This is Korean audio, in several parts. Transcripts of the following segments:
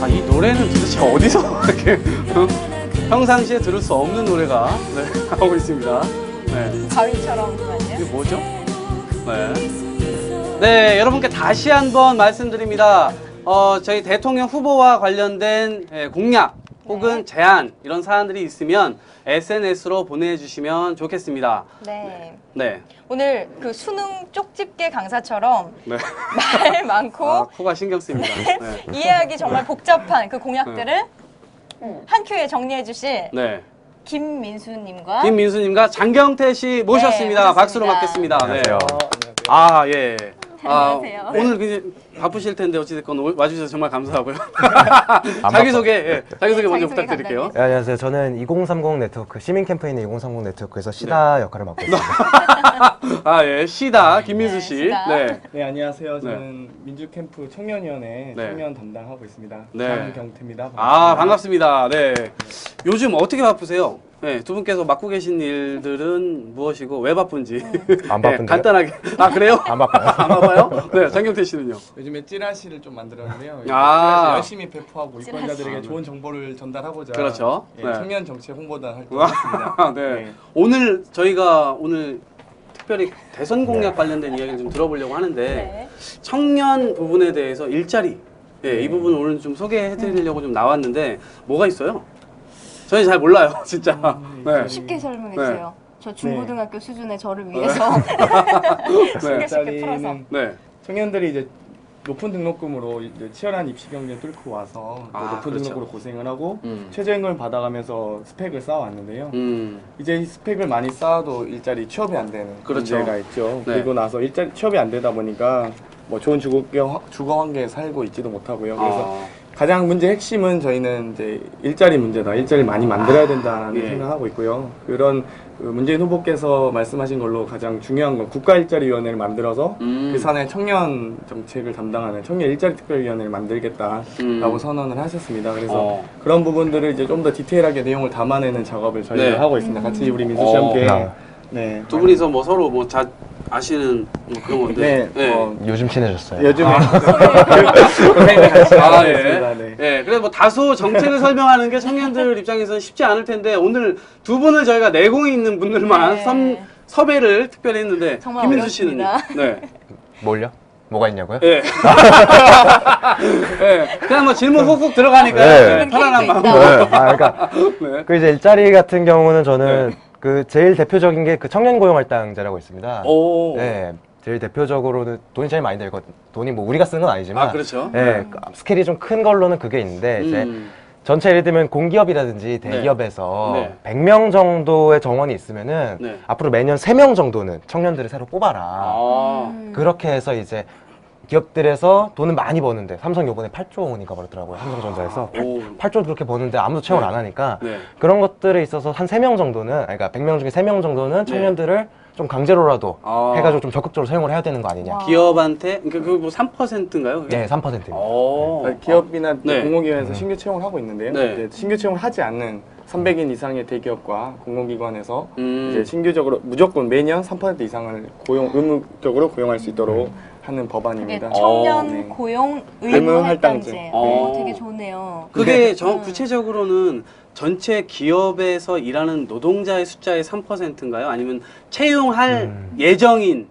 이 노래는 도대체 어디서 이렇게 평상시에 들을 수 없는 노래가 하고 있습니다. 네. 가위처럼 아니에요? 이게 뭐죠? 네. 네, 여러분께 다시 한번 말씀드립니다. 저희 대통령 후보와 관련된 공약 혹은 제안 이런 사안들이 있으면 SNS로 보내주시면 좋겠습니다. 네. 네. 오늘 그 수능 쪽집게 강사처럼 네. 말 많고 코가 신경 쓰입니다. 네. 이해하기 정말 복잡한 그 공약들을 한 큐에 정리해 주실 네. 김민수님과 장경태 씨 모셨습니다. 모셨습니다. 박수로 받겠습니다. 안녕하세요. 아, 예. 안녕하세요. 오늘 굉장히 바쁘실 텐데 어찌됐건 와주셔서 정말 감사하고요. 자기소개 먼저 부탁드릴게요. 네, 안녕하세요. 저는 2030 네트워크, 시민 캠페인의 2030 네트워크에서 시다 역할을 맡고 있습니다. 아, 예. 시다, 김민수 씨. 시다. 네. 네, 안녕하세요. 저는 민주캠프 청년위원회 네. 청년 담당하고 있습니다. 네. 장경태입니다. 아, 반갑습니다. 네. 요즘 어떻게 바쁘세요? 네, 두 분께서 맡고 계신 일들은 무엇이고 왜 바쁜지 안 바쁜데요? 간단하게. 아, 그래요? 안 바빠요. 안 바빠요? 네, 장경태 씨는요? 요즘에 찌라시를 좀 만들었는데요. 아. 찌라시 열심히 배포하고 유권자들에게 좋은 정보를 전달하고자 그렇죠. 예, 네. 청년 정책 홍보단 활동했습니다. 네. 오늘 저희가 특별히 대선 공약 관련된 이야기를 좀 들어보려고 하는데 네. 청년 부분에 대해서 일자리 이 부분 오늘 좀 소개해드리려고 좀 나왔는데 뭐가 있어요? 저희 잘 몰라요, 진짜. 네. 쉽게 설명해 주세요. 저 중고등학교 수준의 저를 네. 위해서 쉽게 풀어서. 일자리는 네. 청년들이 이제 높은 등록금으로 이제 치열한 입시 경쟁을 뚫고 와서 또 높은 그렇죠. 등록으로 고생을 하고 음. 최저임금을 받아가면서 스펙을 쌓아왔는데요. 음. 이제 이 스펙을 많이 쌓아도 일자리 취업이 안 되는 그렇죠. 문제가 있죠. 네. 그리고 나서 일자리 취업이 안 되다 보니까 뭐 좋은 주거 환경에 살고 있지도 못하고요. 그래서 가장 문제 핵심은 저희는 이제 일자리 문제다. 일자리를 많이 만들어야 된다는 예. 생각하고 있고요. 그런 그 문재인 후보께서 말씀하신 걸로 가장 중요한 건 국가일자리위원회를 만들어서 그 산하에 청년 정책을 담당하는 청년 일자리 특별위원회를 만들겠다라고 선언을 하셨습니다. 그래서 그런 부분들을 이제 좀 더 디테일하게 내용을 담아내는 작업을 저희가 네. 하고 있습니다. 같이 우리 민수 씨 함께. 네. 두 분이서 뭐 서로 뭐 아시는 뭐 그런 건데. 네. 요즘 친해졌어요. 요즘에 고생을 같이 하고 있습니다. 네. 네. 그래서 뭐 다소 정책을 설명하는 게 청년들 입장에서는 쉽지 않을 텐데 오늘 두 분을 저희가 내공이 있는 분들만 네. 섭외를 특별히 했는데 정말 김민수 씨는 어렵습니다. 네. 뭘요? 뭐가 있냐고요? 네. 네. 그냥 뭐 질문 훅훅 들어가니까 네. 편안한 있다. 마음으로. 네. 그러니까 네. 그 이제 일자리 같은 경우는 저는 그 제일 대표적인 게 그 청년 고용 할당제라고 있습니다. 오. 네. 제일 대표적으로는 돈이 제일 많이 들거든. 돈이 뭐 우리가 쓰는 건 아니지만. 그렇죠. 네. 스케일이 좀 큰 걸로는 그게 있는데 이제 전체 예를 들면 공기업이라든지 대기업에서 네. 100명 정도의 정원이 있으면은 네. 앞으로 매년 3명 정도는 청년들을 새로 뽑아라. 그렇게 해서 이제 기업들에서 돈을 많이 버는데 삼성 요번에 8조 원인가 벌었더라고요. 삼성전자에서 8조 그렇게 버는데 아무도 채용을 안 하니까 네. 그런 것들에 있어서 한 3명 정도는 그러니까 100명 중에 3명 정도는 청년들을 좀 강제로라도 해가지고 좀 적극적으로 사용을 해야 되는 거 아니냐. 기업한테 그러니까 그뭐 3%인가요? 네, 3%입니다. 기업이나 네. 공공기관에서 신규 채용을 하고 있는데요. 네. 이제 신규 채용을 하지 않는 300인 이상의 대기업과 공공기관에서 이제 신규적으로 무조건 매년 3% 이상을 의무적으로 고용할 수 있도록 하는 법안입니다. 이게 청년 네. 고용 의무 의무 할당제. 할당제. 되게 좋네요. 그게 구체적으로는 전체 기업에서 일하는 노동자의 숫자의 3%인가요? 아니면 채용할 예정인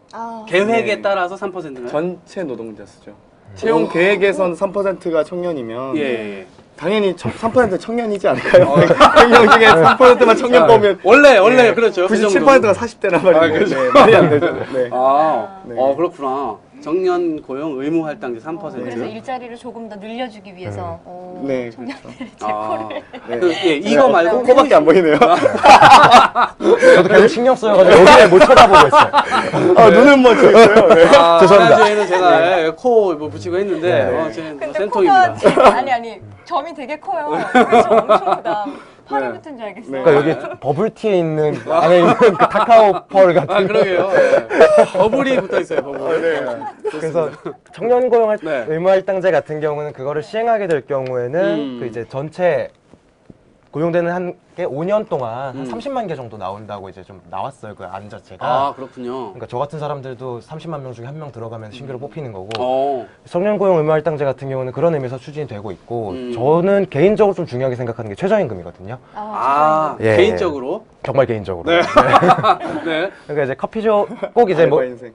계획에 네. 따라서 3%인가요? 전체 노동자 수죠. 채용 계획에선 3%가 청년이면 예. 당연히 3% 청년이지 않을까요? 100명 중에 3%만 청년 뽑으면 원래 그렇죠. 그 97%가 40대란 말이에요. 그렇죠. 네, 말이 안 되죠. 네. 네. 그렇구나. 청년 고용 의무 할당제 3%. 그래서 일자리를 조금 더 늘려주기 위해서 네, 청년들의 그렇죠. 체포를 이거 말고 코밖에 안 보이네요. 저도 계속 신경 써가지고 여기를 못 쳐다보고 있어요. 눈은 뭐 있어요. 네. 죄송합니다. 지난주에는 제가 코 뭐 붙이고 했는데 네. 제 근데 센통입니다. 코가 아니 점이 되게 커요. 그래서 엄청 크다. 팔이 붙은 줄 알겠어요. 그러니까 여기 버블티에 있는 안에 있는 그 카카오 펄 같은. 그러게요. 버블이 붙어 있어요. 버블. 그래서 청년 고용 네. 의무 할당제 같은 경우는 그거를 시행하게 될 경우에는 그 이제 전체 고용되는 한 게 5년 동안 한 음. 30만 개 정도 나온다고 이제 좀 나왔어요. 그 안 자체가. 아, 그렇군요. 그러니까 저 같은 사람들도 30만 명 중에 한 명 들어가면 신규로 뽑히는 거고 어. 청년 고용 의무 할당제 같은 경우는 그런 의미에서 추진이 되고 있고 음. 저는 개인적으로 좀 중요하게 생각하는 게 최저임금이거든요. 아, 예, 개인적으로? 정말 개인적으로. 네. 네. 그러니까 이제 커피숍 꼭 이제 뭐 알바 인생.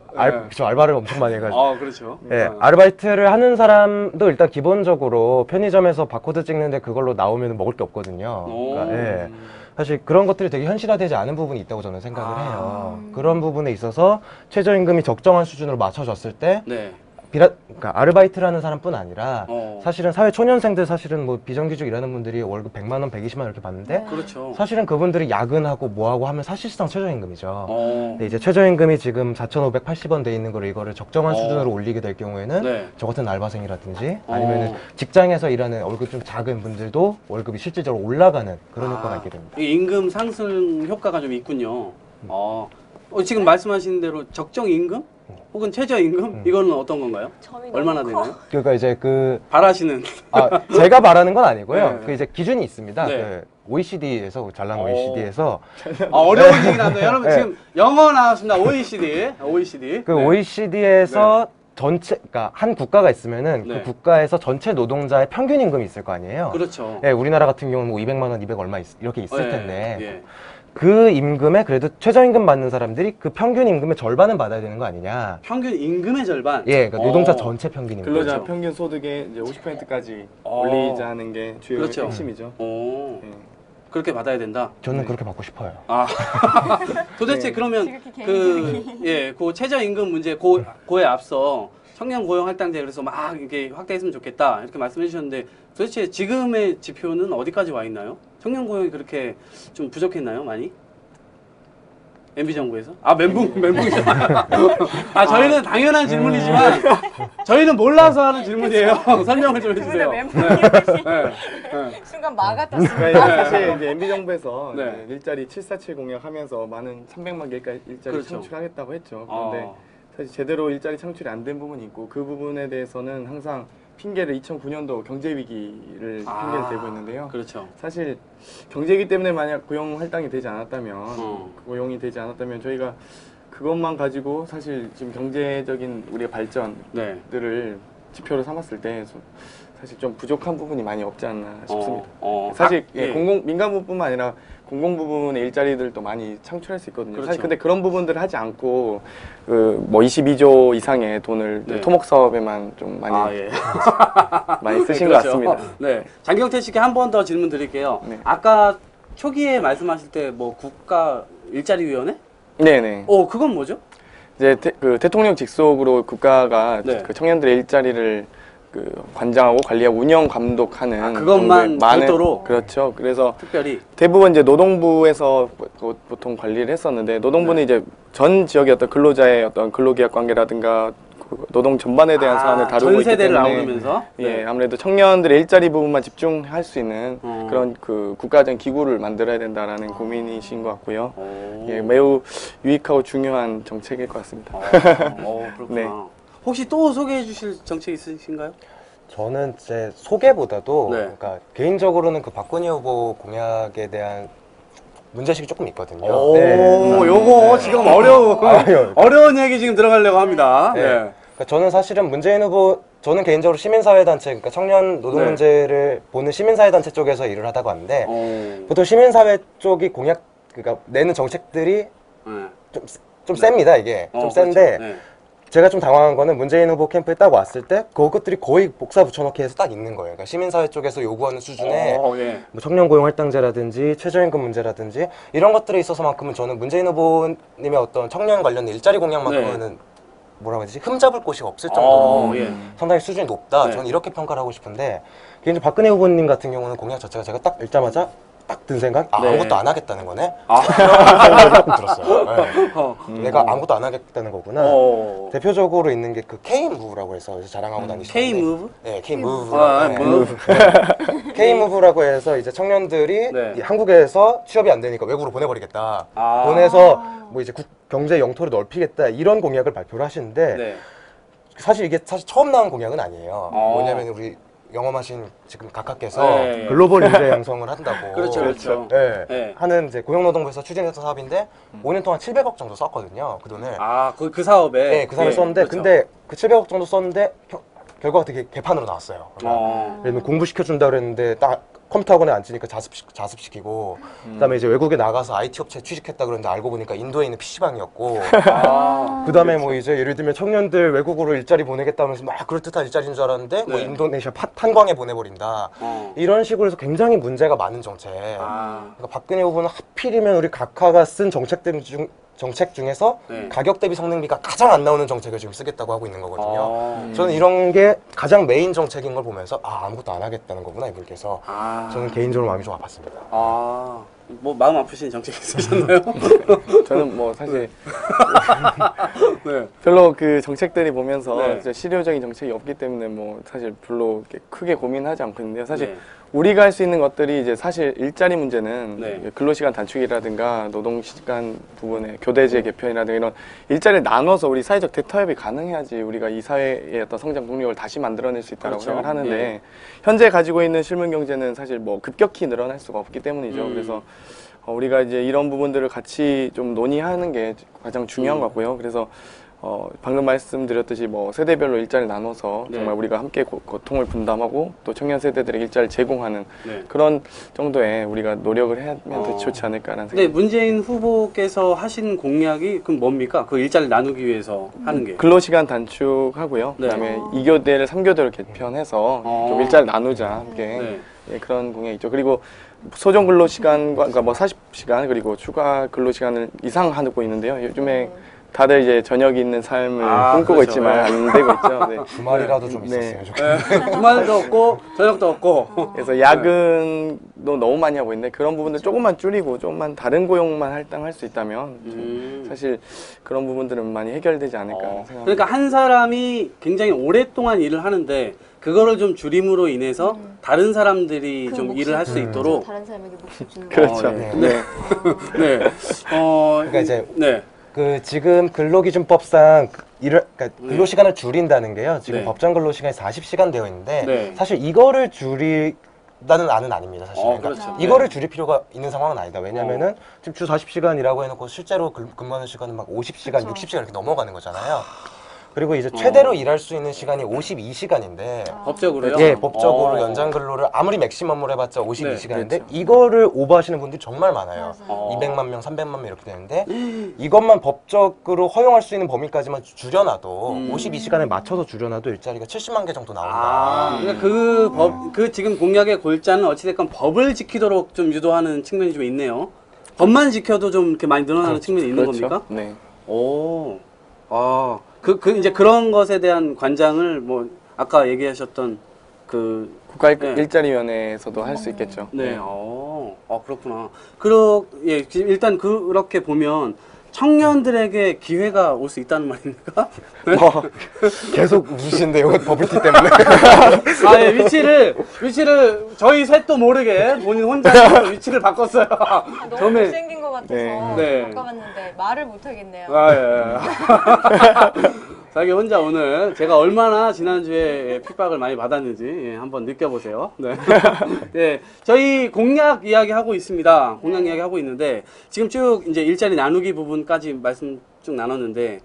저 알바를 엄청 많이 해가지고 아, 그렇죠. 예, 아르바이트를 하는 사람도 일단 기본적으로 편의점에서 바코드 찍는데 그걸로 나오면 먹을 게 없거든요. 그러니까, 예. 사실 그런 것들이 되게 현실화되지 않은 부분이 있다고 저는 생각을 해요. 그런 부분에 있어서 최저임금이 적정한 수준으로 맞춰졌을 때 네. 그러니까 아르바이트를 하는 사람뿐 아니라 어. 사실은 사회 초년생들 사실은 뭐 비정규직 일하는 분들이 월급 100만 원, 120만 원 이렇게 받는데 그렇죠. 사실은 그분들이 야근하고 뭐하고 하면 사실상 최저임금이죠. 어. 근데 이제 최저임금이 지금 4,580원 돼 있는 거를 이거를 적정한 수준으로 올리게 될 경우에는 네. 저 같은 알바생이라든지 아니면은 직장에서 일하는 월급 좀 작은 분들도 월급이 실질적으로 올라가는 그런 효과가 있게 됩니다. 이 임금 상승 효과가 좀 있군요. 지금 말씀하신 대로 적정 임금? 혹은 최저임금? 이거는 어떤 건가요? 점이 얼마나 너무 커. 되나요? 그러니까 이제 그 바라시는. 제가 말하는 건 아니고요. 네. 그 이제 기준이 있습니다. 네. 그 OECD에서 잘난 OECD에서 어려운 얘기 나는데 여러분 네. 지금 영어 나왔습니다. OECD. 그 네. OECD에서 전체 그러니까 한 국가가 있으면은 네. 그 국가에서 전체 노동자의 평균 임금이 있을 거 아니에요. 그렇죠. 예, 우리나라 같은 경우는 뭐 200만 원, 200 얼마 이렇게 있을 예, 텐데 예. 그 임금에 그래도 최저임금 받는 사람들이 그 평균 임금의 절반은 받아야 되는 거 아니냐. 평균 임금의 절반. 예, 그러니까 노동자 전체 평균 임금. 근로자 그렇죠. 평균 소득의 이제 50%까지 어. 올리자는 게 주요 그렇죠. 핵심이죠. 오, 예. 그렇게 받아야 된다. 저는 네. 그렇게 받고 싶어요. 아, 도대체 네. 그러면 지극히 그 최저임금 문제 고에 앞서 청년 고용 할당제 그래서 막 이렇게 확대했으면 좋겠다 이렇게 말씀해 주셨는데 도대체 지금의 지표는 어디까지 와 있나요? 청년 고용이 그렇게 좀 부족했나요, 많이? MB 정부에서? 멘붕이죠. 저희는 당연한 질문이지만 저희는 몰라서 하는 질문이에요. 설명을 좀 두분 다 해주세요. 멘붕이었지. 네. 순간 마가 그러니까 떴습니다. 사실 이제 MB 정부에서 네. 이제 일자리 747 공약하면서 많은 300만 개까지 일자리 그렇죠. 창출하겠다고 했죠. 그런데 사실 제대로 일자리 창출이 안 된 부분이 있고 그 부분에 대해서는 항상 핑계를 2009년도 경제 위기를 핑계를 대고 있는데요. 그렇죠. 사실 경제 위기 때문에 만약 고용 할당이 되지 않았다면 고용이 되지 않았다면 저희가 그것만 가지고 사실 지금 경제적인 우리의 발전들을 지표로 삼았을 때 사실 좀 부족한 부분이 많이 없지 않나 싶습니다. 사실 민간 부분뿐만 아니라 공공 부분의 일자리들도 많이 창출할 수 있거든요. 그렇죠. 사실 근데 그런 부분들을 하지 않고 뭐 22조 이상의 돈을 네. 토목 사업에만 좀 많이 많이 쓰신 것 같습니다. 네, 장경태 씨께 한 번 더 질문 드릴게요. 네. 아까 초기에 말씀하실 때 뭐 국가 일자리위원회? 네네. 그건 뭐죠? 이제 그 대통령 직속으로 국가가 네. 그 청년들의 일자리를 그 관장하고 관리하고 운영 감독하는 그것만 별도로? 그렇죠. 그래서 특별히 대부분 이제 노동부에서 보통 관리를 했었는데 노동부는 이제 전 지역의 어떤 근로자의 어떤 근로계약 관계라든가 그 노동 전반에 대한 사안을 다루고 있기 전세대를 때문에 아우르면서 예, 아무래도 청년들의 일자리 부분만 집중할 수 있는 그런 그 국가적인 기구를 만들어야 된다라는 고민이신 것 같고요. 예, 매우 유익하고 중요한 정책일 것 같습니다. 그렇구나. 네. 혹시 또 소개해 주실 정책 있으신가요? 저는 제 소개보다도 네. 그러니까 개인적으로는 그 박근혜 후보 공약에 대한 문제식이 조금 있거든요. 요거 지금 어려운 얘기 지금 들어가려고 합니다. 네. 그러니까 저는 사실은 문재인 후보, 저는 개인적으로 시민사회단체, 그러니까 청년 노동 네. 문제를 보는 시민사회단체 쪽에서 일을 하다고 하는데 보통 시민사회 쪽이 그러니까 내는 정책들이 좀 셉니다, 이게. 좀 센데 그렇죠. 제가 좀 당황한 거는 문재인 후보 캠프에 딱 왔을 때 그것들이 거의 복사 붙여넣기 해서 딱 있는 거예요. 그러니까 시민사회 쪽에서 요구하는 수준의 뭐 청년 고용 할당제라든지 최저임금 문제라든지 이런 것들에 있어서만큼은 저는 문재인 후보님의 어떤 청년 관련 일자리 공약만큼은 뭐라고 해야 되지? 흠잡을 곳이 없을 정도로 상당히 수준이 높다. 저는 이렇게 평가를 하고 싶은데 개인적으로 박근혜 후보님 같은 경우는 공약 자체가 제가 딱 읽자마자 딱 든 생각? 아무것도 안 하겠다는 거네? 이런 생각이 조금 들었어요. 내가 아무것도 안 하겠다는 거구나. 대표적으로 있는 게 그 K-무브라고 해서 자랑하고 다니시는데 K-무브? 네, K-무브. K-무브라고 해서 이제 청년들이 한국에서 취업이 안 되니까 외국으로 보내버리겠다. 보내서 뭐 이제 경제 영토를 넓히겠다 이런 공약을 발표를 하시는데 사실 이게 처음 나온 공약은 아니에요. 뭐냐면 우리 영험하신 지금 각하께서 네. 글로벌 인재 양성을 한다고. 그렇죠, 그렇죠. 네. 네. 하는 이제 고용노동부에서 추진했던 사업인데 5년 동안 700억 정도 썼거든요. 그 돈을. 아, 그 사업에. 네, 그 사업에 썼는데 그렇죠. 근데 그 700억 정도 썼는데 결과가 되게 개판으로 나왔어요. 그러면 공부시켜 준다 그랬는데 딱 컴퓨터 학원에 앉으니까 자습시키고 그다음에 이제 외국에 나가서 IT 업체 취직했다 그랬는데 알고 보니까 인도에 있는 PC방이었고 그다음에 뭐 이제 예를 들면 청년들 외국으로 일자리 보내겠다면서 막 그럴듯한 일자리인 줄 알았는데 뭐 네. 인도네시아 탄광에 보내버린다 이런 식으로 해서 굉장히 문제가 많은 정책. 그러니까 박근혜 후보는 하필이면 우리 각하가 쓴 정책 중에서 네. 가격 대비 성능비가 가장 안 나오는 정책을 지금 쓰겠다고 하고 있는 거거든요. 저는 이런 게 가장 메인 정책인 걸 보면서 아무것도 안 하겠다는 거구나 이분께서. 저는 개인적으로 마음이 좀 아팠습니다. 뭐 마음 아프신 정책 있으셨나요? 저는 뭐 사실 네. 별로 그 정책들이 보면서 네. 진짜 실효적인 정책이 없기 때문에 뭐 사실 별로 이렇게 크게 고민하지 않고 있는데요. 사실 네. 우리가 할 수 있는 것들이 이제 사실 일자리 문제는 네. 근로시간 단축이라든가 노동시간 부분의 교대제 개편이라든가 이런 일자리를 나눠서 우리 사회적 대타협이 가능해야지 우리가 이 사회의 어떤 성장 동력을 다시 만들어낼 수 있다고 그렇죠. 생각을 하는데 예. 현재 가지고 있는 실물 경제는 사실 뭐 급격히 늘어날 수가 없기 때문이죠. 그래서 우리가 이제 이런 부분들을 같이 좀 논의하는 게 가장 중요한 것 같고요. 그래서 방금 말씀드렸듯이 뭐 세대별로 일자리를 나눠서 네. 정말 우리가 함께 고통을 분담하고 또 청년 세대들에게 일자리를 제공하는 네. 그런 정도의 우리가 노력을 해야면 더 좋지 않을까라는 근데 생각이 문재인 후보께서 하신 공약이 그럼 뭡니까? 그 일자리를 나누기 위해서 하는 게. 근로시간 단축하고요. 네. 그다음에 2교대를 3교대로 개편해서 좀 일자리를 나누자 함께 네. 예, 그런 공약이 있죠. 그리고 소정 근로시간과 그러니까 뭐 40시간 그리고 추가 근로시간을 이상 하고 있는데요. 요즘에 다들 이제 저녁이 있는 삶을 꿈꾸고 그렇죠. 있지만 안 되고 있죠. 네. 주말이라도 좀 네. 있었어요. 좋겠네요. 주말도 없고 저녁도 없고. 그래서 야근도 너무 많이 하고 있는데 그런 부분들 조금만 줄이고 조금만 다른 고용만 할당할 수 있다면 사실 그런 부분들은 많이 해결되지 않을까 생각합니다. 그러니까 한 사람이 굉장히 오랫동안 일을 하는데 그거를 좀 줄임으로 인해서 다른 사람들이 그 좀 몫을 일을 할 수 주는 있도록. 거죠. 다른 사람에게 몫을 주는 그렇죠. 네. 네. 네. 그러니까 이제 네. 그 지금 근로기준법상 그러니까 근로시간을 줄인다는 게요. 지금 네. 법정 근로시간이 40시간 되어 있는데 네. 사실 이거를 줄이다는 안은 아닙니다. 사실. 그러니까 그렇죠. 이거를 줄일 필요가 있는 상황은 아니다. 왜냐면은 지금 주 40시간이라고 해놓고 실제로 근무하는 시간은 막 50시간, 그렇죠. 60시간 이렇게 넘어가는 거잖아요. 그리고 이제 최대로 일할 수 있는 시간이 52시간인데 법적으로요? 예, 법적으로 연장 근로를 아무리 맥시멈으로 해봤자 52시간인데 그렇죠. 이거를 오버하시는 분들이 정말 많아요. 맞아요. 200만 명, 300만 명 이렇게 되는데 이것만 법적으로 허용할 수 있는 범위까지만 줄여놔도 52시간에 맞춰서 줄여놔도 일자리가 70만 개 정도 나온다. 그러니까 그 지금 공약의 골자는 어찌됐건 법을 지키도록 좀 유도하는 측면이 좀 있네요. 법만 지켜도 좀 이렇게 많이 늘어나는 측면이 있는 그렇죠. 겁니까? 네. 오, 이제 그런 것에 대한 관장을 뭐 아까 얘기하셨던 그 국가 네. 일자리위원회에서도 할 수 있겠죠. 네, 그렇구나. 일단 그렇게 보면 청년들에게 기회가 올 수 있다는 말입니까? 계속 웃으시는데 이건 버블티 때문에. 예, 위치를 저희 셋도 모르게 본인 혼자 위치를 바꿨어요. 너무 처음에- 못생긴 것 같아서 네. 바꿔봤는데 말을 못하겠네요. 예. 자기 혼자 오늘 제가 얼마나 지난주에 핍박을 많이 받았는지 한번 느껴보세요. 네. 네. 저희 공약 이야기 하고 있습니다. 공약 이야기 하고 있는데 지금 쭉 이제 일자리 나누기 부분까지 말씀 쭉 나눴는데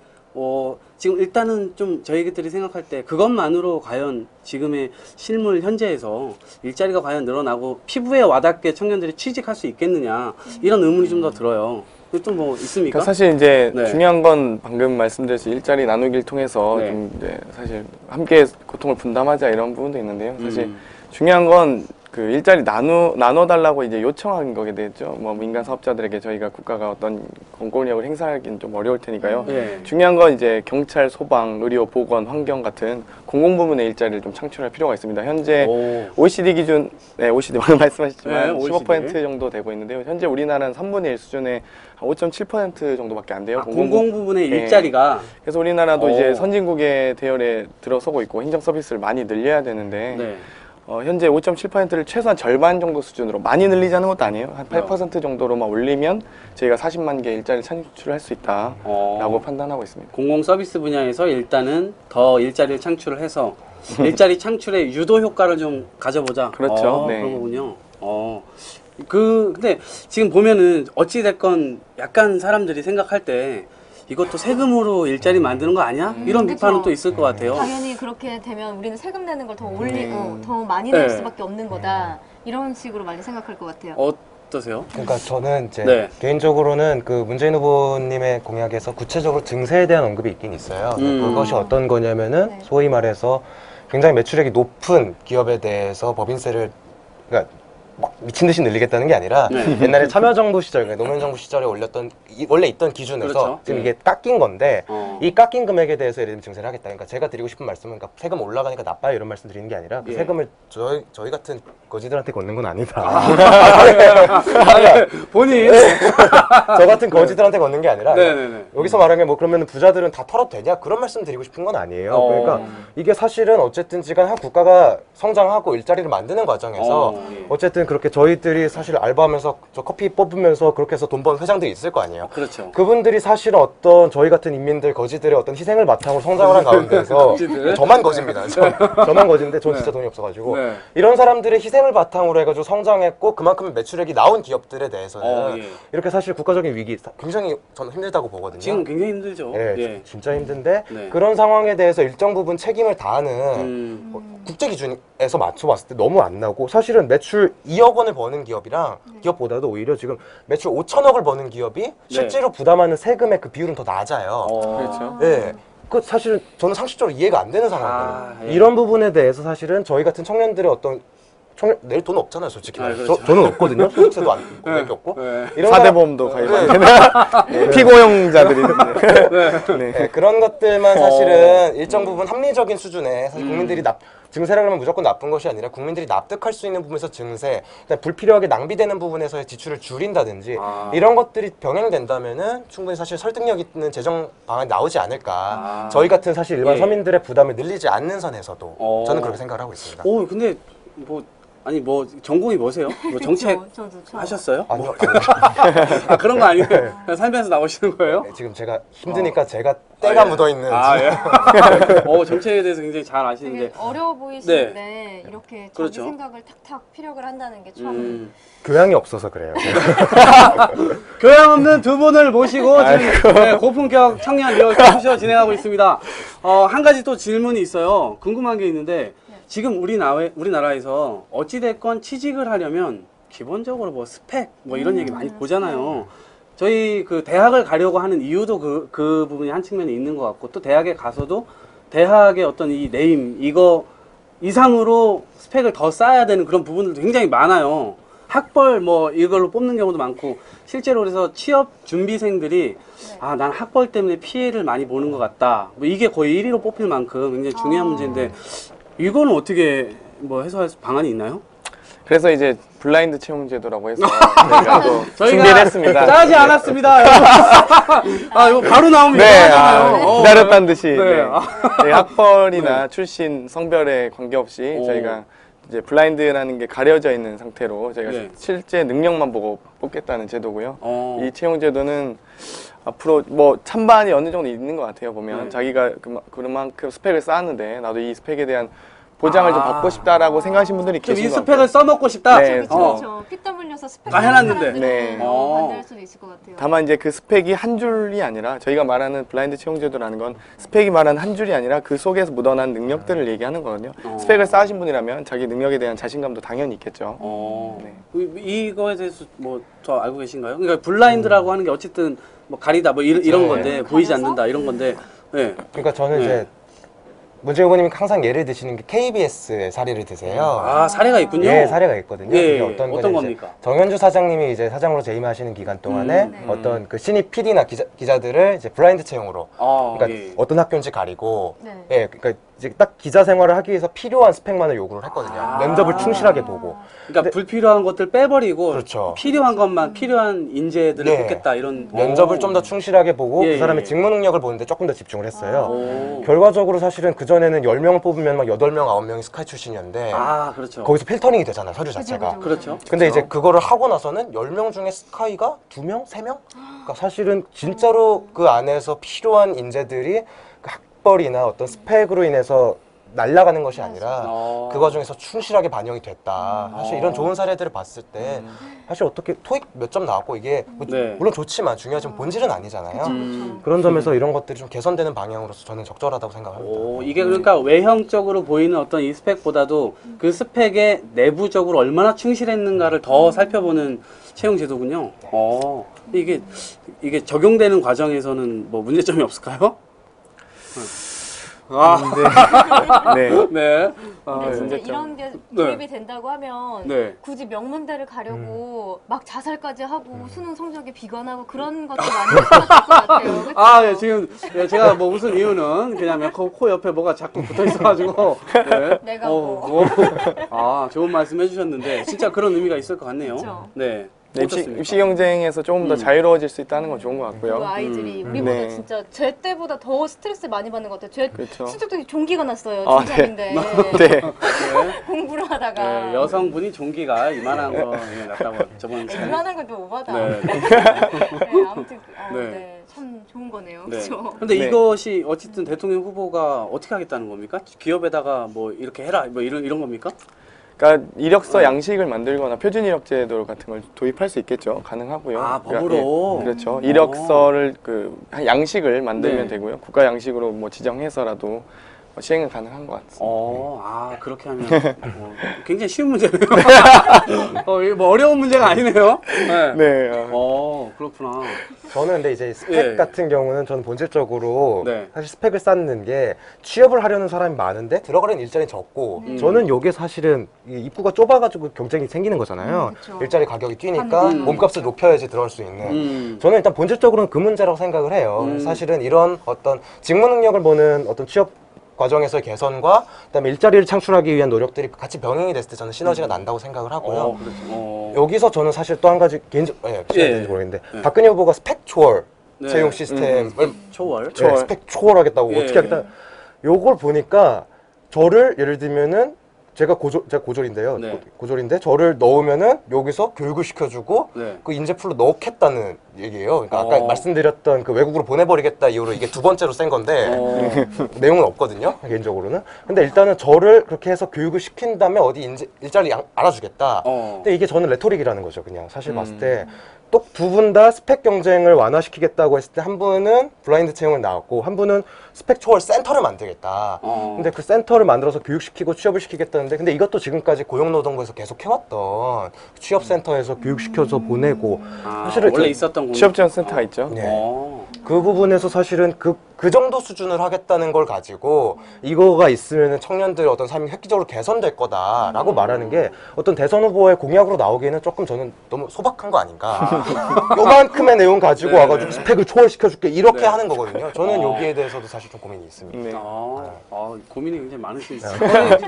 지금 일단은 좀 저희들이 생각할 때 그것만으로 과연 지금의 실물 현재에서 일자리가 과연 늘어나고 피부에 와닿게 청년들이 취직할 수 있겠느냐 이런 의문이 좀 더 들어요. 또 뭐 있습니까? 그러니까 사실 이제 네. 중요한 건 방금 말씀드렸듯이 일자리 나누기를 통해서 네. 좀 이제 사실 함께 고통을 분담하자 이런 부분도 있는데요. 사실 중요한 건 그 일자리 나눠달라고 이제 요청한 거게 되죠. 뭐 민간 사업자들에게 저희가 국가가 어떤 권고력을 행사하기는 좀 어려울 테니까요. 네. 중요한 건 이제 경찰, 소방, 의료, 보건, 환경 같은 공공부문의 일자리를 좀 창출할 필요가 있습니다. 현재 OECD 기준, 네, OECD 방금 말씀하셨지만 네, 15% 정도 되고 있는데요. 현재 우리나라는 3분의 1 수준의 한 5.7% 정도밖에 안 돼요. 공공 부분의 네. 일자리가 그래서 우리나라도 오. 이제 선진국의 대열에 들어서고 있고 행정 서비스를 많이 늘려야 되는데 네. 현재 5.7%를 최소한 절반 정도 수준으로 많이 늘리자는 것도 아니에요. 한 8% 정도로만 올리면 저희가 40만 개 일자리를 창출할 수 있다라고 판단하고 있습니다. 공공 서비스 분야에서 일단은 더 일자리를 창출을 해서 일자리 창출에 유도 효과를 좀 가져보자. 그렇죠. 네. 그런 거군요. 근데 지금 보면은 어찌됐건 약간 사람들이 생각할 때 이것도 세금으로 일자리 만드는 거 아니야? 이런 비판은 그쵸. 또 있을 것 같아요. 당연히 그렇게 되면 우리는 세금 내는 걸 더 더 많이 네. 낼 수밖에 없는 거다. 이런 식으로 많이 생각할 것 같아요. 어떠세요? 그러니까 저는 이제 네. 개인적으로는 그 문재인 후보님의 공약에서 구체적으로 증세에 대한 언급이 있긴 있어요. 그것이 어떤 거냐면은 네. 소위 말해서 굉장히 매출액이 높은 기업에 대해서 법인세를 그러니까 막 미친 듯이 늘리겠다는 게 아니라 네. 옛날에 참여정부 시절, 그러니까 노무현 정부 시절에 올렸던 원래 있던 기준에서 그렇죠. 지금 네. 이게 깎인 건데 이 이 깎인 금액에 대해서 예를 들면 증세를 하겠다. 그러니까 제가 드리고 싶은 말씀은 그러니까 세금 올라가니까 나빠요 이런 말씀 드리는 게 아니라 그 예. 세금을 저희 같은 거지들한테 걷는 건 아니다. 본인. 저 같은 거지들한테 걷는 게 아니라 네네네. 여기서 말하는 게 뭐 그러면 부자들은 다 털어도 되냐 그런 말씀 드리고 싶은 건 아니에요. 그러니까 이게 사실은 어쨌든지간 한 국가가 성장하고 일자리를 만드는 과정에서 예. 어쨌든 그렇게 저희들이 사실 알바하면서 저 커피 뽑으면서 그렇게 해서 돈 버는 회장들이 있을 거 아니에요. 그렇죠. 그분들이 사실은 어떤 저희 같은 인민들 거지들의 어떤 희생을 바탕으로 성장을 한 가운데서 거지들? 저만 거지입니다. 저만 거지인데 전 진짜 돈이 없어가지고 네. 이런 사람들의 희생을 바탕으로 해가지고 성장했고 그만큼 매출액이 나온 기업들에 대해서는 예. 이렇게 사실 국가적인 위기 굉장히 저는 힘들다고 보거든요. 지금 굉장히 힘들죠. 예, 예. 진짜 힘든데 네. 그런 상황에 대해서 일정 부분 책임을 다하는 국제 기준에서 맞춰봤을 때 너무 안 나고 사실은 매출 2억 원을 버는 기업이랑 기업보다도 오히려 지금 매출 5천억을 버는 기업이 실제로 부담하는 세금의 그 비율은 더 낮아요. 그렇죠. 네. 그 사실은 저는 상식적으로 이해가 안 되는 상황이거든요. 예. 이런 부분에 대해서 사실은 저희 같은 청년들의 어떤 낼 돈 없잖아요, 솔직히. 그렇죠. 저는 없거든요. 소득세도 안 내기 없고. 네. 이런 4대 사- 보험도 가입 네. 안 되는 피고용자들이 네. 네, 그런 것들만 사실은 일정 부분 합리적인 수준에 사실 국민들이 증세라 그러면 무조건 나쁜 것이 아니라 국민들이 납득할 수 있는 부분에서 증세, 그다음에 불필요하게 낭비되는 부분에서의 지출을 줄인다든지 이런 것들이 병행된다면은 충분히 사실 설득력 있는 재정 방안이 나오지 않을까. 저희 같은 사실 일반 예. 서민들의 부담을 늘리지 않는 선에서도 저는 그렇게 생각을 하고 있습니다. 근데 뭐 전공이 뭐세요? 뭐 정책 저도 하셨어요? 아니요, 그런 거 아니에요? 그냥 살면서 나오시는 거예요? 네, 지금 제가 힘드니까 제가 때가 묻어 있는. 예. 정책에 대해서 굉장히 잘 아시는데. 되게 어려워 보이시는데 이렇게 자기 그렇죠. 생각을 탁탁 피력을 한다는 게 참 교양이 없어서 그래요. 교양 없는 두 분을 모시고 지금 고품격 청년 리얼토쇼 진행하고 있습니다. 한 가지 또 질문이 있어요. 궁금한 게 있는데 지금 우리나라에서 어찌됐건 취직을 하려면 기본적으로 뭐 스펙 뭐 이런 얘기 많이 보잖아요. 저희 그 대학을 가려고 하는 이유도 그 부분이 한 측면에 있는 것 같고 또 대학에 가서도 대학의 어떤 이 네임 이거 이상으로 스펙을 더 쌓아야 되는 그런 부분들도 굉장히 많아요. 학벌 뭐 이걸로 뽑는 경우도 많고 실제로 그래서 취업 준비생들이 난 학벌 때문에 피해를 많이 보는 것 같다. 뭐 이게 거의 1위로 뽑힐 만큼 굉장히 중요한 문제인데 이거는 어떻게 뭐 해소할 방안이 있나요? 그래서 이제 블라인드 채용 제도라고 해서 저희가 또 저희가 준비를 했습니다. 짜지 않았습니다. 이거 바로 나오면 네, 이상하잖아요. 기다렸다는 듯이 네. 네. 네, 학벌이나 출신, 성별에 관계없이 저희가 이제 블라인드라는 게 가려져 있는 상태로 저희가 실제 능력만 보고 뽑겠다는 제도고요. 이 채용 제도는 앞으로 뭐 찬반이 어느 정도 있는 것 같아요. 보면 자기가 그만큼 스펙을 쌓았는데 나도 이 스펙에 대한 보장을 좀 받고 싶다라고 생각하시는 분들이 좀 계신 이 것 스펙을 같아요. 써먹고 싶다. 네, 그렇죠. 피 땀 흘려서 스펙 해놨는데. 사람들은 네. 반대할 수도 있을 것 같아요. 다만 이제 그 스펙이 한 줄이 아니라 저희가 말하는 블라인드 채용 제도라는 건 스펙이 말하는 한 줄이 아니라 그 속에서 묻어난 능력들을 얘기하는 거거든요. 스펙을 쌓으신 분이라면 자기 능력에 대한 자신감도 당연히 있겠죠. 네. 이거에 대해서 뭐 더 알고 계신가요? 그러니까 블라인드라고 하는 게 어쨌든 뭐 가리다 뭐 이런 건데 보이지 가려서? 않는다 이런 건데. 네. 그러니까 저는 이제 문재인 후보님이 항상 예를 드시는 게 KBS의 사례를 드세요. 사례가 있군요. 예, 사례가 있거든요. 예, 그게 어떤 어떤 거냐면 겁니까? 이제 정현주 사장님이 이제 사장으로 재임하시는 기간 동안에 어떤 그 신입 PD나 기자들을 이제 블라인드 채용으로 그러니까 어떤 학교인지 가리고 예, 그러니까 이제 딱 기자 생활을 하기 위해서 필요한 스펙만을 요구를 했거든요. 면접을 충실하게 보고. 그러니까 불필요한 것들 빼버리고 그렇죠. 필요한 것만 필요한 인재들을 뽑겠다 이런 면접을 좀 더 충실하게 보고 예, 그 사람의 예. 직무 능력을 보는데 조금 더 집중을 했어요. 결과적으로 사실은 그전에는 10명을 뽑으면 막 8명, 9명이 스카이 출신이었는데 그렇죠. 거기서 필터링이 되잖아요, 서류 자체가. 그렇죠. 근데 이제 그거를 하고 나서는 10명 중에 스카이가 2명? 3명? 그러니까 사실은 진짜로 그 안에서 필요한 인재들이 그 학벌이나 어떤 스펙으로 인해서 날아가는 것이 아니라 어. 그 과정에서 충실하게 반영이 됐다. 사실 이런 좋은 사례들을 봤을 때 사실 어떻게 토익 몇 점 나왔고 이게 뭐 네. 물론 좋지만 중요하지만 본질은 아니잖아요. 음. 그런 점에서 이런 것들이 좀 개선되는 방향으로서 저는 적절하다고 생각합니다. 오, 이게 그러니까 외형적으로 보이는 어떤 이 스펙보다도 그 스펙에 내부적으로 얼마나 충실했는가를 더 살펴보는 채용 제도군요. 이게 적용되는 과정에서는 뭐 문제점이 없을까요? 네. 네. 근데 진짜 문제점. 이런 게 도입이 된다고 하면 네. 굳이 명문대를 가려고 막 자살까지 하고 수능 성적이 비관하고 그런 것도 많이 있을 것 같아요. 그쵸? 아, 예, 지금 예, 제가 뭐 웃은 이유는 그냥 코 옆에 뭐가 자꾸 붙어 있어가지고. 네. 내가 아, 좋은 말씀 해주셨는데 진짜 그런 의미가 있을 것 같네요. 그쵸. 네. 네, 입시 경쟁에서 조금 더 자유로워질 수 있다는 건 좋은 것 같고요. 그 아이들이 우리보다 네. 진짜 제 때보다 더 스트레스 많이 받는 것 같아요. 제 그렇죠. 실적도 종기가 났어요. 아, 중3인데 네. 공부를 하다가 네, 여성분이 종기가 이만한 거 났다고 저번 시간에. 이만한 건 좀 오바다. 네. 네, 아무튼 네. 네, 참 좋은 거네요. 네. 그렇죠? 근데 네. 이것이 어쨌든 대통령 후보가 어떻게 하겠다는 겁니까? 기업에다가 뭐 이렇게 해라 뭐 이런 겁니까? 그러니까 이력서 양식을 만들거나 표준 이력 제도 같은 걸 도입할 수 있겠죠. 가능하고요. 아, 그러니까, 법으로? 예, 그렇죠. 이력서를 그 양식을 만들면 네. 되고요. 국가 양식으로 뭐 지정해서라도 시행은 가능한 것 같습니다. 아, 그렇게 하면 굉장히 쉬운 문제네요. 이거 뭐 어려운 문제가 아니네요. 네. 네. 그렇구나. 저는 근데 이제 스펙 예. 같은 경우는 저는 본질적으로 네. 사실 스펙을 쌓는 게 취업을 하려는 사람이 많은데 들어가려는 일자리는 적고 저는 요게 사실은 이 입구가 좁아가지고 경쟁이 생기는 거잖아요. 그쵸. 일자리 가격이 뛰니까 몸값을 높여야지 들어갈 수 있는. 저는 일단 본질적으로는 그 문제라고 생각을 해요. 사실은 이런 어떤 직무 능력을 보는 어떤 취업 과정에서의 개선과 그다음에 일자리를 창출하기 위한 노력들이 같이 병행이 됐을 때 저는 시너지가 난다고 생각을 하고요. 그렇죠. 여기서 저는 사실 또 한 가지 개인적, 시간이 되는지 모르겠는데 네. 박근혜 후보가 스펙 초월 네. 채용 시스템을 초월. 네, 스펙 초월하겠다고 예. 어떻게 하겠다. 요걸 보니까 저를 예를 들면은 제가 고졸인데요. 네. 고졸인데 저를 넣으면은 여기서 교육을 시켜주고 네. 그 인재풀로 넣겠다는 얘기예요. 그러니까 아까 말씀드렸던 그 외국으로 보내버리겠다 이후로 이게 두 번째로 센 건데 내용은 없거든요. 개인적으로는. 근데 일단은 저를 그렇게 해서 교육을 시킨 다음에 어디 일자리 알아주겠다. 근데 이게 저는 레토릭이라는 거죠. 그냥 사실 봤을 때. 또 두 분 다 스펙 경쟁을 완화시키겠다고 했을 때 한 분은 블라인드 채용을 나왔고 한 분은 스펙 초월 센터를 만들겠다. 근데 그 센터를 만들어서 교육시키고 취업을 시키겠다는데 근데 이것도 지금까지 고용노동부에서 계속 해왔던 취업센터에서 교육시켜서 보내고 사실은 원래 있었던 취업지원센터가 있죠. 네. 그 부분에서 사실은 그 정도 수준을 하겠다는 걸 가지고 이거가 있으면 청년들의 어떤 삶이 획기적으로 개선될 거다라고 말하는 게 어떤 대선 후보의 공약으로 나오기에는 조금 저는 너무 소박한 거 아닌가. 요만큼의 내용 가지고 와가지고 스펙을 초월시켜줄게 이렇게 하는 거거든요. 저는 여기에 대해서도 사실 좀 고민이 있습니다. 네. 고민이 굉장히 많으시죠.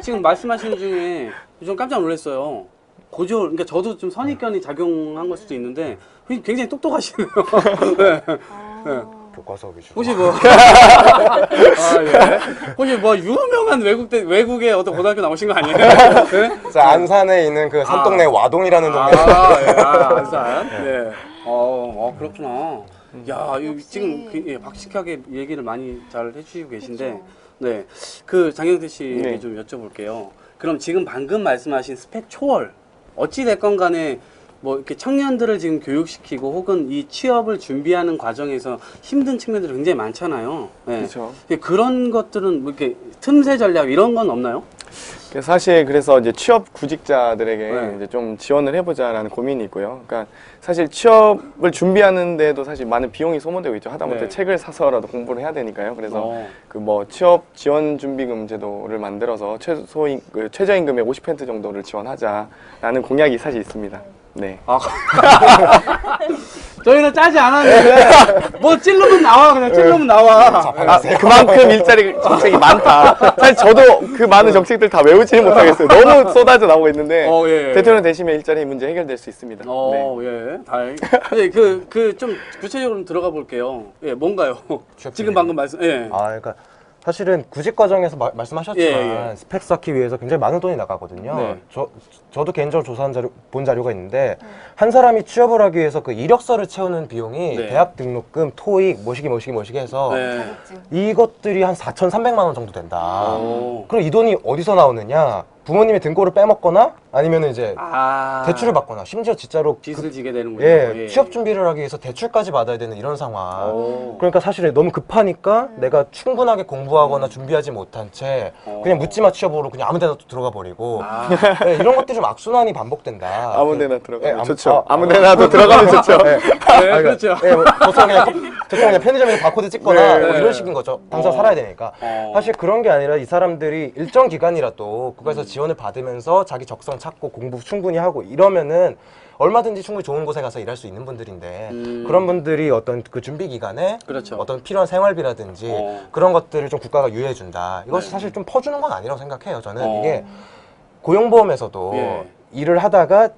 지금 말씀하시는 중에 좀 깜짝 놀랐어요. 그러니까 저도 좀 선입견이 작용한 걸 수도 있는데 굉장히 똑똑하시네요. 네. 교과서 위주로. 혹시 뭐 혹시 뭐 유명한 외국의 어떤 고등학교 나오신 거 아니에요? 네? 자, 안산에 있는 그 산동네 와동이라는 동네. 안산. 네. 그렇구나. 야, 지금 박식하게 얘기를 많이 잘 해주시고 계신데, 그쵸. 네, 그 장영태 씨에게 네. 좀 여쭤볼게요. 그럼 지금 방금 말씀하신 스펙 초월 어찌 됐건 간에 뭐 이렇게 청년들을 지금 교육시키고 혹은 이 취업을 준비하는 과정에서 힘든 측면들이 굉장히 많잖아요. 네. 그렇죠. 그런 것들은 뭐 이렇게 틈새 전략 이런 건 없나요? 사실 그래서 이제 취업 구직자들에게 네. 이제 좀 지원을 해보자라는 고민이 있고요. 그러니까 사실 취업을 준비하는데도 사실 많은 비용이 소모되고 있죠. 하다못해 네. 책을 사서라도 공부를 해야 되니까요. 그래서 그 뭐 취업 지원 준비금 제도를 만들어서 최저임금의 50% 정도를 지원하자라는 공약이 사실 있습니다. 네. 저희는 짜지 않았는데 뭐 찔르면 나와 그냥 찔르면 나와. 그만큼 일자리 정책이 많다. 사실 저도 그 많은 정책들 다 외우지는 못하겠어요. 너무 쏟아져 나오고 있는데 대통령 되시면 일자리 문제 해결될 수 있습니다. 네. 다행. 그 좀 구체적으로 들어가 볼게요. 뭔가요? 지금 방금 말씀. 그러니까 사실은 구직 과정에서 말씀하셨지만 예. 스펙 쌓기 위해서 굉장히 많은 돈이 나가거든요. 네. 저도 개인적으로 본 자료가 있는데 한 사람이 취업을 하기 위해서 그 이력서를 채우는 비용이 네. 대학 등록금, 토익, 뭐시기 해서 네. 자격증. 이것들이 한 4,300만 원 정도 된다. 오. 그럼 이 돈이 어디서 나오느냐? 부모님의 등골을 빼먹거나 아니면 이제 대출을 받거나 심지어 진짜로 빚을 지게 되는군요. 예, 취업 준비를 하기 위해서 대출까지 받아야 되는 이런 상황. 오. 그러니까 사실 너무 급하니까 내가 충분하게 공부하거나 준비하지 못한 채 그냥 묻지마 취업으로 그냥 아무 데나 또 들어가 버리고 네, 이런 것들이 좀 악순환이 반복된다. 아무데나 들어가면 예, 좋죠. 아무데나도 들어가면 좋죠. 네, 그렇죠. 예, 뭐 보통 그냥 편의점에서 바코드 찍거나 네. 뭐 이런 식인 거죠. 당장 살아야 되니까. 사실 그런 게 아니라 이 사람들이 일정 기간이라도 국가에서 지원을 받으면서 자기 적성 찾고 공부 충분히 하고 이러면은 얼마든지 충분히 좋은 곳에 가서 일할 수 있는 분들인데 그런 분들이 어떤 그 준비 기간에 그렇죠. 어떤 필요한 생활비라든지 그런 것들을 좀 국가가 유예해 준다. 이것이 사실 좀 퍼주는 건 아니라고 생각해요. 저는 이게 고용보험에서도 예. 일을 하다가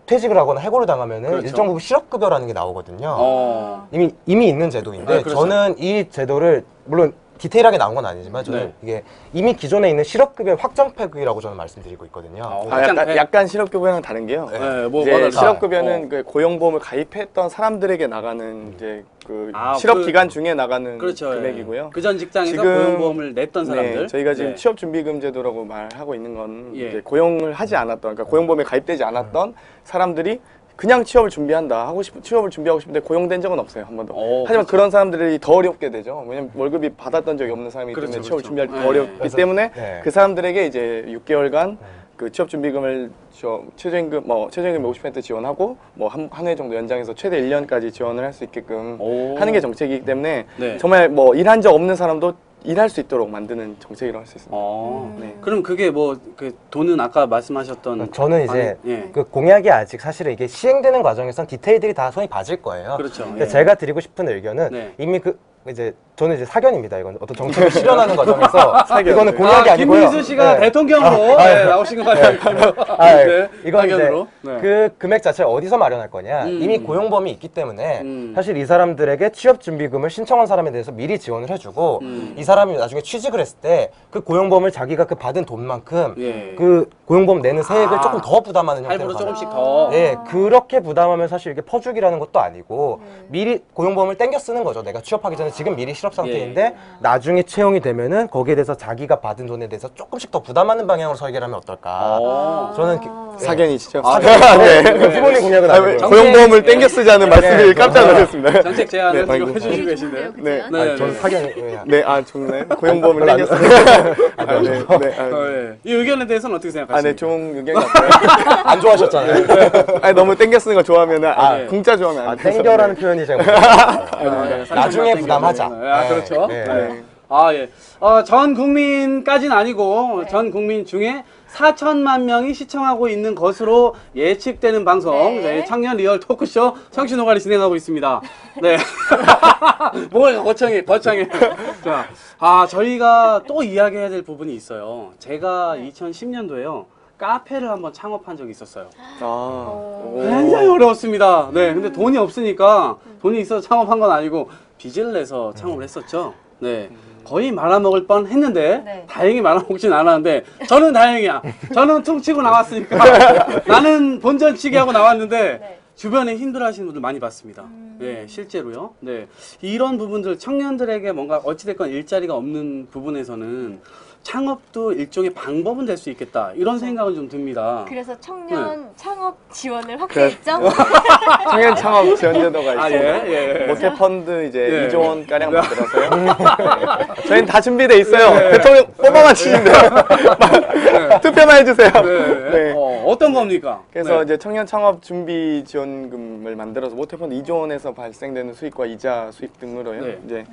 퇴직을 하거나 해고를 당하면은 그렇죠. 일정 부분 실업급여라는 게 나오거든요. 어. 이미 있는 제도인데 그렇죠. 저는 이 제도를 물론 디테일하게 나온 건 아니지만 저는 네. 이게 이미 기존에 있는 실업급여 확정팩이라고 저는 말씀드리고 있거든요. 약간 실업급여랑 다른 게요. 네, 뭐 이제 뭐가 실업급여는 그 고용보험을 가입했던 사람들에게 나가는 이제 그 실업 기간 중에 나가는 그렇죠. 금액이고요. 그 전 직장에서 지금- 고용보험을 냈던 사람들. 네, 저희가 지금 네. 취업준비금 제도라고 말하고 있는 건 예. 이제 고용을 하지 않았던, 그러니까 고용보험에 가입되지 않았던 사람들이 그냥 취업을 준비한다 취업을 준비하고 싶은데 고용된 적은 없어요, 한 번도. 하지만 그렇죠. 그런 사람들이 더 어렵게 되죠. 왜냐면 월급이 받았던 적이 없는 사람이기 때문에 그렇죠, 취업을 그렇죠. 준비할 때 네. 더 어렵기 그래서- 때문에 네. 그 사람들에게 이제 6개월간 그 취업준비금을 최저임금 50% 지원하고 뭐 한 해 정도 연장해서 최대 1년까지 지원을 할 수 있게끔 하는 게 정책이기 때문에 네. 정말 뭐 일한 적 없는 사람도 일할 수 있도록 만드는 정책이라고 할 수 있습니다. 네. 그럼 그게 뭐 그 돈은 아까 말씀하셨던 저는 이제 예. 그 공약이 아직 사실은 이게 시행되는 과정에선 디테일들이 다 손이 봐질 거예요. 그렇죠. 근데 예. 제가 드리고 싶은 의견은 네. 이미 이제 저는 이제 사견입니다. 이건 어떤 정책을 실현하는 과정에서 이거는 공약이 아니고요. 김민수 씨가 네. 대통령으로 나오신 거 같아요. 이건 이제 사견으로. 네. 그 금액 자체를 어디서 마련할 거냐. 이미 고용보험이 있기 때문에 사실 이 사람들에게 취업준비금을 신청한 사람에 대해서 미리 지원을 해주고 이 사람이 나중에 취직을 했을 때 그 고용보험을 자기가 그 받은 돈만큼 예. 그 고용보험 내는 세액을 조금 더 부담하는 형태로 할부로 가는 조금씩 더. 예, 그렇게 부담하면 사실 이게 퍼주기라는 것도 아니고 미리 고용보험을 땡겨 쓰는 거죠. 내가 취업하기 전에 지금 미리 실업 상태인데 나중에 채용이 되면은 거기에 대해서 자기가 받은 돈에 대해서 조금씩 더 부담하는 방향으로 설계를 하면 어떨까. 저는 사견이시죠? 네. 후보님 공약은 아니고요. 고용보험을 땡겨 쓰자는 말씀이 깜짝 놀랐습니다. 정책 제안을 네, 지금 해주시고 계신데요. 네. 네. 저는 사견이 네, 좋네. 고용보험을 땡겨 쓰는. 이 의견에 대해서는 어떻게 생각하십니까? 네, 좋은 의견 같아요. 안 좋아하셨잖아요. 너무 땡겨 쓰는 거 좋아하면은, 네. 공짜 좋아하면 안 돼서. 땡겨라는 표현이 제가 나중에 부담하자. 그렇죠. 네. 네. 예. 전 국민까지는 아니고 전 국민 중에 4천만 명이 시청하고 있는 것으로 예측되는 방송 네, 청년 리얼 토크쇼 청취 노가리 진행하고 있습니다. 네. 뭐가 거창해. 자, 저희가 또 이야기해야 될 부분이 있어요. 제가 2010년도에요. 카페를 한번 창업한 적이 있었어요. 굉장히 어려웠습니다. 네, 근데 돈이 없으니까 돈이 있어서 창업한 건 아니고 빚을 내서 창업을 했었죠. 네. 거의 말아먹을 뻔 했는데 다행히 말아먹진 않았는데 저는 다행이야. 저는 퉁치고 나왔으니까 나는 본전치기 하고 나왔는데 주변에 힘들어하시는 분들 많이 봤습니다. 네, 실제로요. 네, 이런 부분들 청년들에게 뭔가 어찌됐건 일자리가 없는 부분에서는 창업도 일종의 방법은 될 수 있겠다 이런 생각은 좀 듭니다. 그래서 청년 창업 지원을 확대했죠? 청년 창업 지원 제도가 있어요. 예. 모태펀드 이제 예. 2조 원 가량 만들어서요. 네. 저희는 다 준비돼 있어요. 대통령 뽑아만 치시면 돼요. 투표만 해주세요. 네. 어떤 겁니까? 그래서 이제 청년 창업 준비 지원금을 만들어서 모태펀드 2조 원에서 발생되는 수익과 이자 수익 등으로요. 이제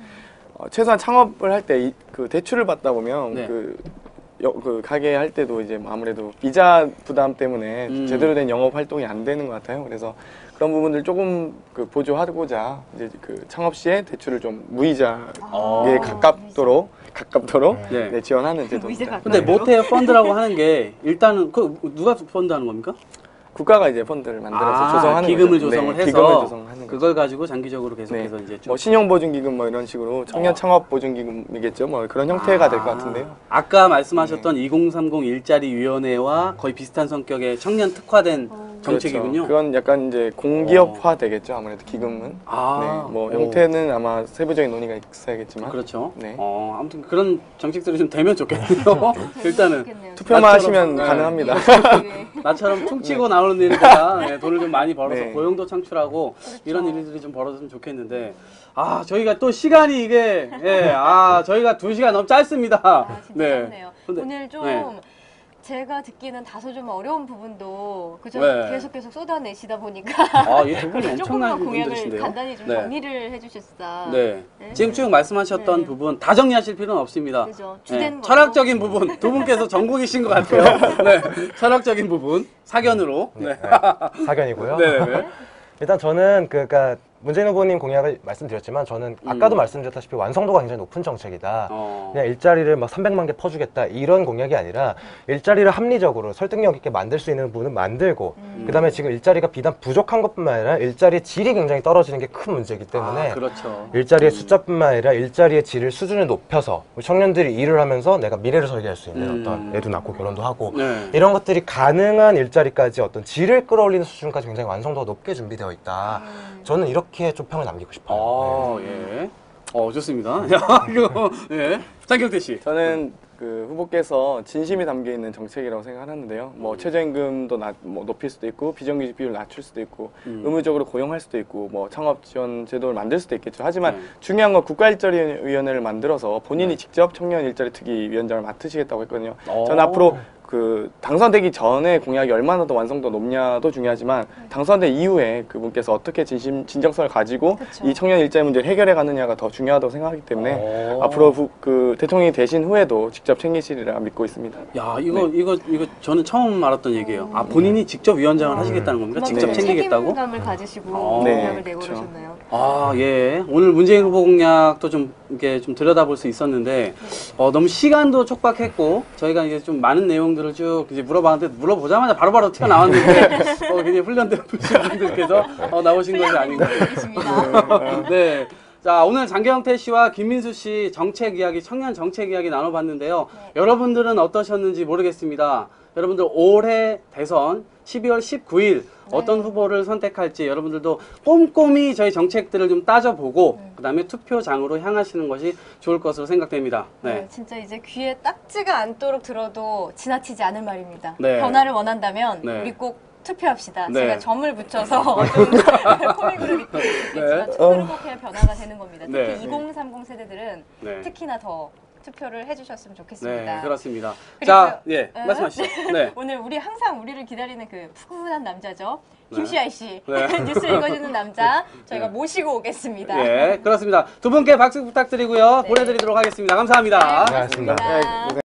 최소한 창업을 할 때 그 대출을 받다 보면 그 가게 할 때도 이제 아무래도 이자 부담 때문에 제대로 된 영업 활동이 안 되는 것 같아요. 그래서 그런 부분들 조금 그 보조하고자 이제 그 창업 시에 대출을 좀 무이자에 가깝도록 네, 지원하는 제도입니다. 근데 모태 펀드라고 하는 게 일단은 그 누가 펀드하는 겁니까? 국가가 이제 펀드를 만들어서 조성하는 기금을 거죠. 조성을 네, 해서 기금을 조성하는 그걸 거죠. 가지고 장기적으로 계속해서 네. 이제 좀 뭐 신용보증기금 뭐 이런 식으로 청년 창업보증기금이겠죠. 뭐 그런 형태가 될 것 같은데요. 아까 말씀하셨던 2030 일자리위원회와 거의 비슷한 성격의 청년 특화된 정책이군요. 그렇죠. 그건 약간 이제 공기업화 되겠죠. 아무래도 기금은. 네. 뭐 형태는 아마 세부적인 논의가 있어야겠지만. 그렇죠. 네. 아무튼 그런 정책들이 좀 되면 좋겠네요. 일단은 투표만 나처럼, 하시면 네. 가능합니다. 나처럼 퉁치고 나오는 일보다 돈을 좀 많이 벌어서 네. 고용도 창출하고 이런 일들이 좀 벌어졌으면 좋겠는데 저희가 또 시간이 이게 저희가 2시간 너무 짧습니다. 진짜 짧네요. 근데, 오늘 좀 네. 제가 듣기는 다소 좀 어려운 부분도 그저 네. 계속 쏟아내시다 보니까 이 두 분이 엄청난 조금만 공약을 분들이신데요. 간단히 좀 네. 정리를 해주셨다. 네. 네. 지금 쭉 말씀하셨던 네. 부분 다 정리하실 필요는 없습니다. 그죠. 주된 거로. 철학적인 부분 두 분께서 전공이신 것 같아요. 네. 철학적인 부분 사견으로. 네. 사견이고요. 네. 일단 저는 그러니까 문재인 후보님 공약을 말씀드렸지만 저는 아까도 말씀드렸다시피 완성도가 굉장히 높은 정책이다. 그냥 일자리를 막 300만 개 퍼주겠다 이런 공약이 아니라 일자리를 합리적으로 설득력 있게 만들 수 있는 부분은 만들고 그다음에 지금 일자리가 비단 부족한 것뿐만 아니라 일자리의 질이 굉장히 떨어지는 게 큰 문제이기 때문에 그렇죠. 일자리의 숫자뿐만 아니라 일자리의 질을 수준을 높여서 우리 청년들이 일을 하면서 내가 미래를 설계할 수 있는 어떤 애도 낳고 결혼도 하고 네. 이런 것들이 가능한 일자리까지 어떤 질을 끌어올리는 수준까지 굉장히 완성도가 높게 준비되어 있다. 저는 이렇게 좀 평을 남기고 싶어요. 네. 예. 좋습니다. 이거, 장경태 씨. 저는 그 후보께서 진심이 담겨 있는 정책이라고 생각하는데요. 뭐 최저임금도 뭐 높일 수도 있고 비정규직 비율을 낮출 수도 있고 의무적으로 고용할 수도 있고 뭐 창업 지원 제도를 만들 수도 있겠죠. 하지만 중요한 건 국가일자리위원회를 만들어서 본인이 직접 청년 일자리 특위 위원장을 맡으시겠다고 했거든요. 저는 앞으로 그 당선되기 전에 공약이 얼마나 더 완성도 높냐도 중요하지만 당선된 이후에 그분께서 어떻게 진정성을 가지고 그쵸. 이 청년 일자리 문제를 해결해 가느냐가 더 중요하다고 생각하기 때문에 앞으로 그 대통령이 되신 후에도 직접 챙기시리라 믿고 있습니다. 야, 이거 저는 처음 알았던 얘기예요. 본인이 직접 위원장을 하시겠다는 겁니까? 직접 그만큼 챙기겠다고? 책임감을 가지시고 네, 공약을 내고 그쵸. 그러셨나요? 예. 오늘 문재인 후보 공약도 좀 이렇게 좀 들여다볼 수 있었는데 너무 시간도 촉박했고 저희가 이제 좀 많은 내용들을 쭉 이제 물어봤는데 물어보자마자 바로바로 튀어나왔는데 굉장히 훈련된 분들께서 나오신 것이 아닌가. 네. 자, 오늘 장경태 씨와 김민수 씨 정책 이야기, 청년 정책 이야기 나눠봤는데요. 여러분들은 어떠셨는지 모르겠습니다. 여러분들 올해 대선 12월 19일 어떤 후보를 선택할지 여러분들도 꼼꼼히 저희 정책들을 좀 따져보고 그다음에 투표장으로 향하시는 것이 좋을 것으로 생각됩니다. 네. 진짜 이제 귀에 딱지가 않도록 들어도 지나치지 않을 말입니다. 네. 변화를 원한다면 네. 우리 꼭 투표합시다. 네. 제가 점을 붙여서 좀 코믹으로 믿고 있겠지만 투표를 꼭 해야 변화가 되는 겁니다. 특히 네. 2030 세대들은 네. 특히나 더 투표를 해주셨으면 좋겠습니다. 네, 그렇습니다. 그리고- 자, 말씀하시죠. 네. 오늘 항상 우리를 기다리는 그 푸근한 남자죠. 네. 김시아이 씨. 네. 뉴스 읽어주는 남자 저희가 네. 모시고 오겠습니다. 예, 그렇습니다. 두 분께 박수 부탁드리고요. 네. 보내드리도록 하겠습니다. 감사합니다. 네, 고맙습니다. 네,